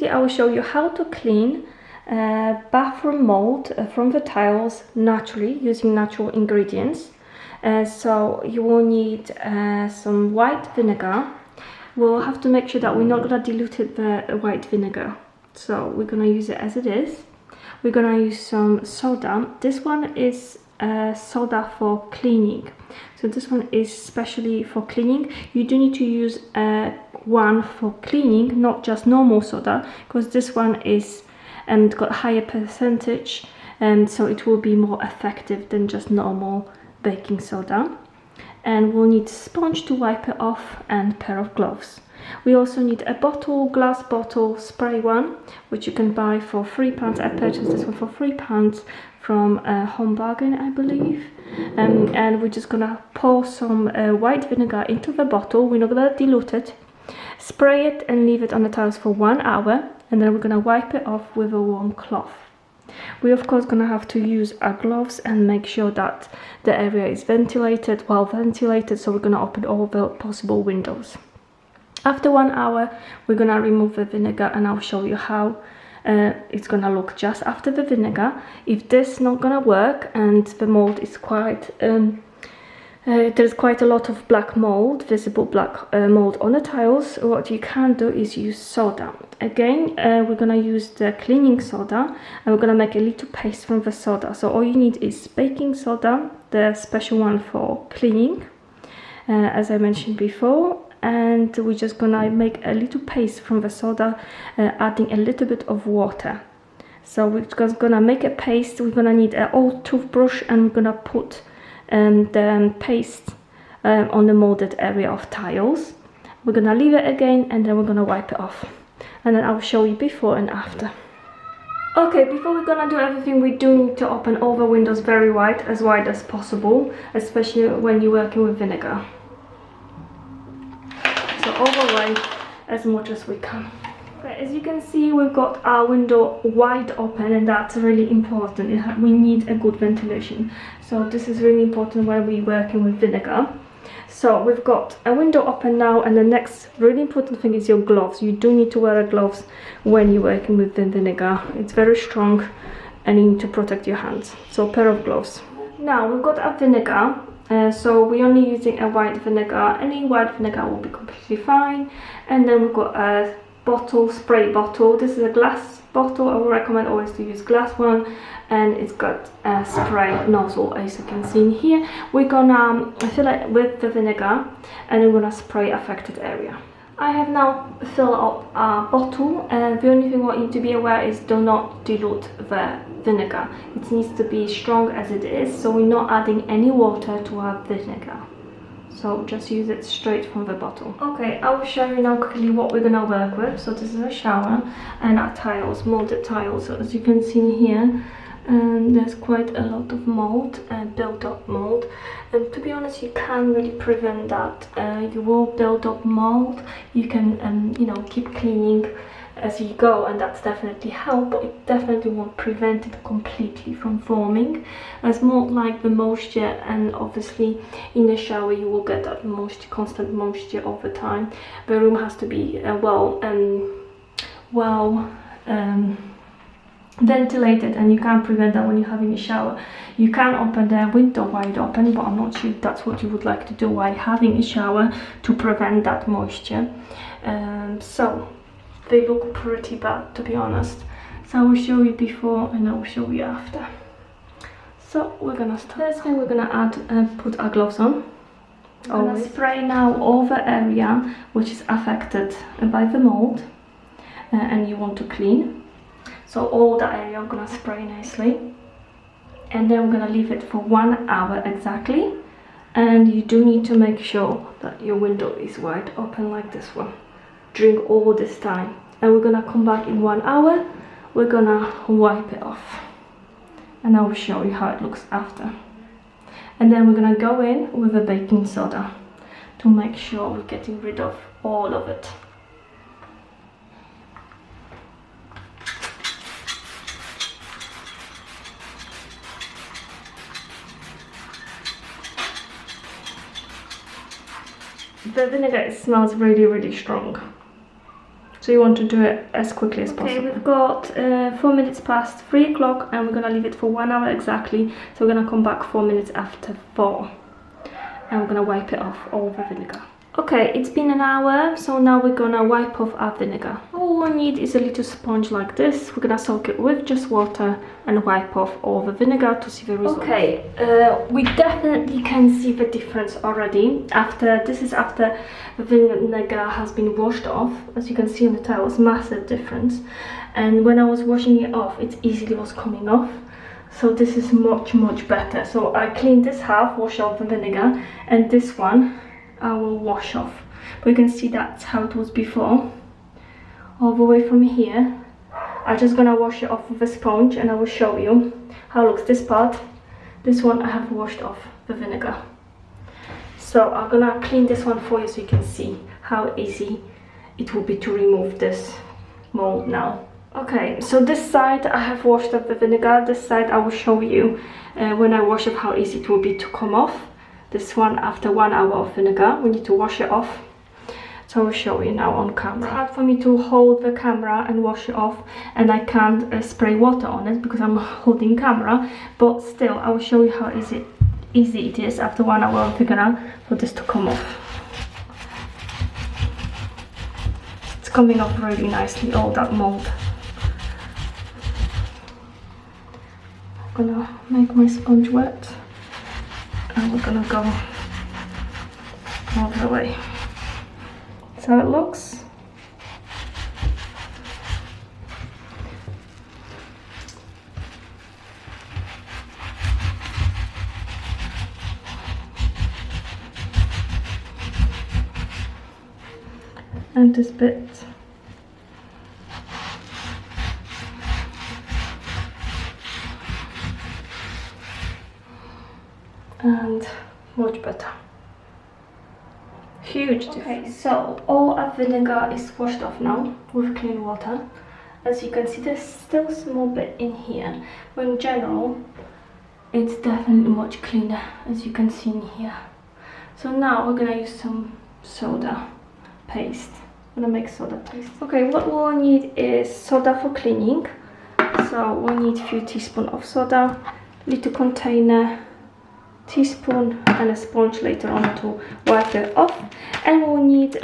basically I will show you how to clean bathroom mold from the tiles naturally using natural ingredients. So you will need some white vinegar. We'll have to make sure that we're not going to dilute the white vinegar, so we're going to use it as it is. We're going to use some soda. This one is soda for cleaning, so this one is specially for cleaning. You do need to use one for cleaning, not just normal soda, because this one is got higher percentage, and so it will be more effective than just normal baking soda. And we'll need a sponge to wipe it off and a pair of gloves. We also need a bottle, glass bottle, spray one, which you can buy for £3. I purchased this one for £3 from Home Bargain, I believe. And we're just gonna pour some white vinegar into the bottle. We're not gonna dilute it. Spray it and leave it on the tiles for 1 hour, and then we're gonna wipe it off with a warm cloth. We're of course gonna have to use our gloves and make sure that the area is ventilated, well ventilated, so we're gonna open all the possible windows. After 1 hour, we're gonna remove the vinegar, and I'll show you how it's gonna look just after the vinegar. If this not gonna work and the mold is quite there's quite a lot of black mold, visible black mold on the tiles, what you can do is use soda. Again, we're gonna use the cleaning soda, and we're gonna make a little paste from the soda. So all you need is baking soda, the special one for cleaning, as I mentioned before, and we're just gonna make a little paste from the soda, adding a little bit of water. So we're just gonna make a paste. We're gonna need an old toothbrush, and we're gonna put the paste on the molded area of tiles. We're gonna leave it again, and then we're gonna wipe it off, and then I'll show you before and after. Okay, before we're gonna do everything, we do need to open all the windows very wide as possible, especially when you're working with vinegar. So all the way as much as we can. Okay, as you can see, we've got our window wide open, and that's really important. We need a good ventilation, so this is really important when we're working with vinegar. So we've got a window open now, and the next really important thing is your gloves. You do need to wear gloves when you're working with the vinegar. It's very strong and you need to protect your hands, so a pair of gloves. Now we've got our vinegar. So we're only using a white vinegar. Any white vinegar will be completely fine. And then we've got a bottle, spray bottle. This is a glass bottle. I would recommend always to use glass one, and it's got a spray nozzle, as you can see in here. We're gonna fill it with the vinegar, and we're gonna spray affected area. I have now filled up a bottle, and the only thing what you need to be aware is do not dilute the vinegar. It needs to be strong as it is, so we're not adding any water to our vinegar. So just use it straight from the bottle. Okay, I will show you now quickly what we're gonna work with. So this is a shower and our tiles, molded tiles. So as you can see here, there's quite a lot of mold, built up mold, and to be honest, you can't really prevent that. You will build up mold. You can you know, keep cleaning as you go, and that's definitely help, but it definitely won't prevent it completely from forming. It's more like the moisture, and obviously in the shower you will get that moisture, constant moisture over time. The room has to be ventilated, and you can't prevent that when you're having a shower. You can open the window wide open, but I'm not sure if that's what you would like to do while having a shower to prevent that moisture. So they look pretty bad, to be honest. So I will show you before and I will show you after. So we're gonna start. First thing we're gonna add, put our gloves on. I'm gonna spray now all the area which is affected by the mold and you want to clean. So all the area I'm gonna spray nicely, and then we're gonna leave it for 1 hour exactly. And you do need to make sure that your window is wide open like this one during all this time. And we're gonna come back in 1 hour. We're gonna wipe it off, and I will show you how it looks after. And then we're gonna go in with a baking soda to make sure we're getting rid of all of it. The vinegar smells really, really strong. So you want to do it as quickly as possible. Okay, we've got 4 minutes past 3 o'clock and we're gonna leave it for 1 hour exactly. So we're gonna come back 4 minutes after 4 and we're gonna wipe it off, all the vinegar. Okay, it's been an hour, so now we're gonna wipe off our vinegar. All we need is a little sponge like this. We're gonna soak it with just water and wipe off all the vinegar to see the result. Okay, we definitely can see the difference already. This is after the vinegar has been washed off. As you can see on the tiles, massive difference. And when I was washing it off, it easily was coming off. So this is much better. So I cleaned this half, wash off the vinegar, and this one I will wash off. But you can see that's how it was before. All the way from here, I'm just gonna wash it off with a sponge and I will show you how it looks. This part, this one I have washed off the vinegar. So I'm gonna clean this one for you so you can see how easy it will be to remove this mold now. Okay, so this side I have washed off the vinegar. This side I will show you when I wash it how easy it will be to come off. This one after 1 hour of vinegar, we need to wash it off. So I will show you now on camera. It's hard for me to hold the camera and wash it off, and I can't spray water on it because I'm holding camera, but still I will show you how easy it is after 1 hour of vinegar for this to come off. It's coming off really nicely, all that mold. I'm gonna make my sponge wet. And we're gonna go all the way. That's how it looks. And this bit. And much better. Huge difference. Okay, so all our vinegar is washed off now with clean water. As you can see, there's still a small bit in here, but in general it's definitely much cleaner, as you can see in here. So now we're gonna use some soda paste. I'm gonna make soda paste. Okay, what we'll need is soda for cleaning. So we'll need a few teaspoons of soda, little container, teaspoon and a sponge later on to wipe it off, and we'll need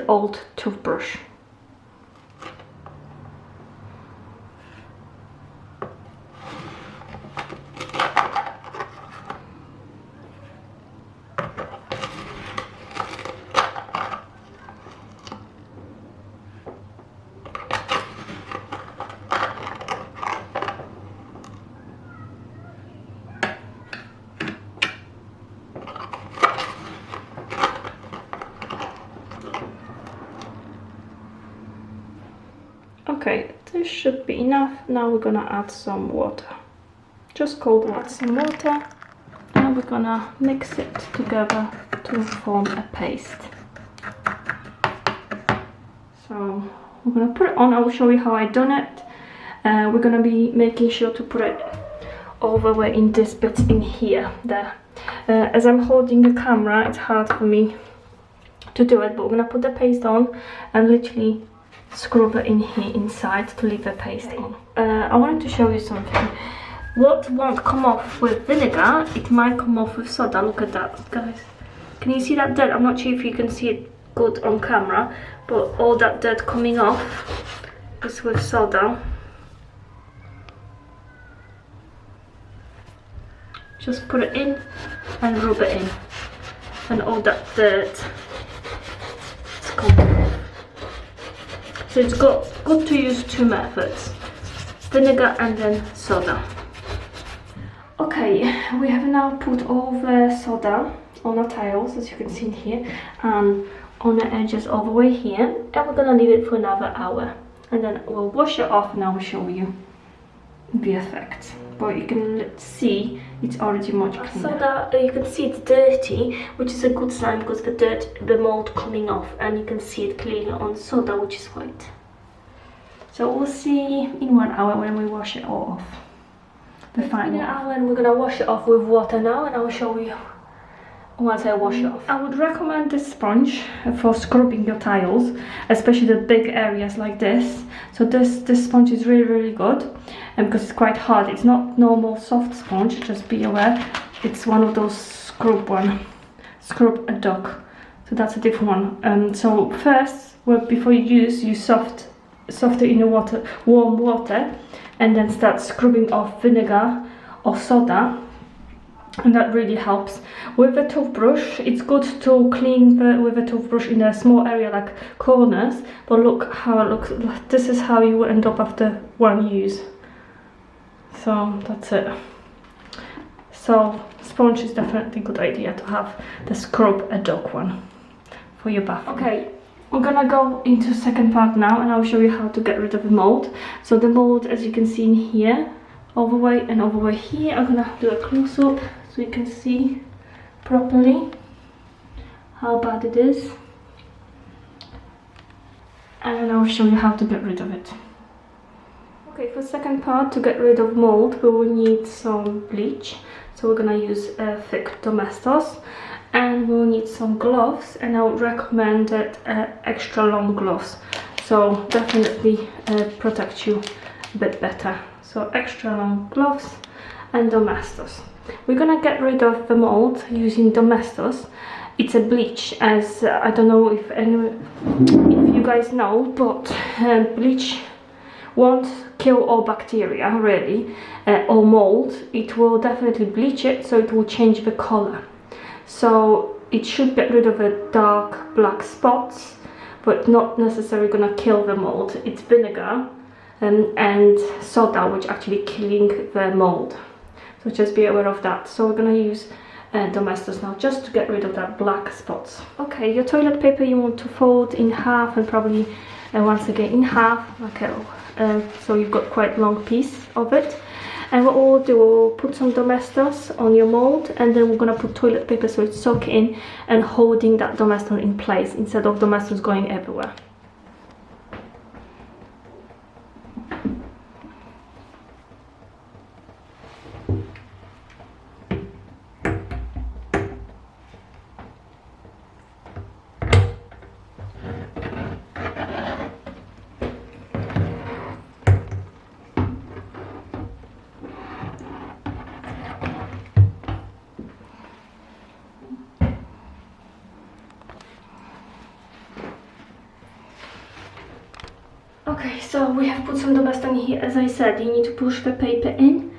old toothbrush. Okay, this should be enough. Now we're gonna add some water, just cold water. Add some water, and we're gonna mix it together to form a paste. So we're gonna put it on. I will show you how I done it. We're gonna be making sure to put it all the way in this bit in here. There. As I'm holding the camera, it's hard for me to do it, but we're gonna put the paste on and literally screw it in here inside to leave the paste on. I wanted to show you something. What won't come off with vinegar, it might come off with soda. Look at that, guys. Can you see that dirt? I'm not sure if you can see it good on camera, but all that dirt coming off is with soda. Just put it in and rub it in, and all that dirt is coming off. So it's good to use two methods, vinegar and then soda. Okay, we have now put all the soda on our tiles, as you can see in here, and on the edges all the way here, and we're gonna leave it for another hour, and then we'll wash it off and I will show you the effect. But you can see it's already much cleaner. Soda, you can see it's dirty, which is a good sign because the mold coming off, and you can see it clearly on soda, which is white. So we'll see in 1 hour when we wash it all off. The final hour, and we're gonna wash it off with water now, and I will show you once I wash it off. I would recommend this sponge for scrubbing your tiles, especially the big areas like this. So this sponge is really good, and because it's quite hard. It's not normal soft sponge, just be aware. It's one of those scrub a dog. So that's a different one. So first, before you use, you soft it in the warm water, and then start scrubbing off vinegar or soda, and that really helps. With a toothbrush, it's good to clean with a toothbrush in a small area like corners, but look how it looks. This is how you will end up after one use. So that's it. So sponge is definitely a good idea to have the scrub a dog one for your bathroom. Okay, we're gonna go into second part now, and I'll show you how to get rid of the mold. So the mold, as you can see in here, over here, I'm gonna do a close up so you can see properly how bad it is, and I'll show you how to get rid of it. Okay, for second part, to get rid of mold, we will need some bleach. So we're gonna use thick Domestos, and we'll need some gloves, and I would recommend that extra long gloves, so definitely protect you a bit better. So extra long gloves and Domestos. We're gonna get rid of the mold using Domestos. It's a bleach, as I don't know if you guys know, but bleach won't kill all bacteria really, or mold. It will definitely bleach it, so it will change the color. So it should get rid of the dark black spots, but not necessarily gonna kill the mold. It's vinegar and soda which actually killing the mold. So just be aware of that. So we're gonna use Domestos now, just to get rid of that black spots. Okay, your toilet paper you want to fold in half, and probably once again in half, like so you've got quite long piece of it. And what we'll do, we'll put some Domestos on your mold, and then we're gonna put toilet paper so it's soaking in and holding that Domestos in place instead of Domestos going everywhere. Okay, so we have put some Domestos in here. As I said, you need to push the paper in,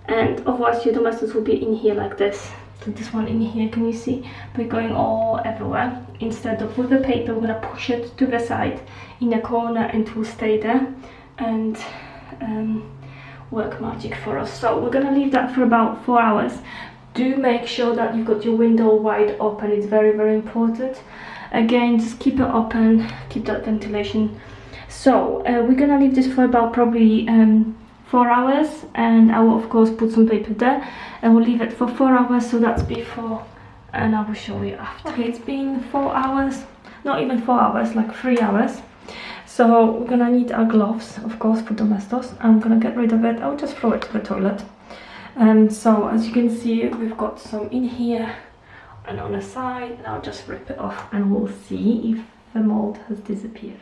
and otherwise your Domestos will be in here like this. So this one in here, can you see? We're going all everywhere. Instead of with the paper, we're gonna push it to the side in a corner, and it will stay there and work magic for us. So we're gonna leave that for about 4 hours. Do make sure that you've got your window wide open. It's very important. Again, just keep it open, keep that ventilation. So we're gonna leave this for about probably 4 hours, and I will of course put some paper there, and we'll leave it for 4 hours. So that's before, and I will show you after. Okay, it's been 4 hours, not even 4 hours, like 3 hours. So we're gonna need our gloves, of course, for Domestos. I'm gonna get rid of it. I'll just throw it to the toilet. So as you can see, we've got some in here and on the side, and I'll just rip it off, and we'll see if the mold has disappeared.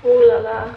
Ooh la la.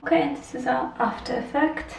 Okay, this is our after effect.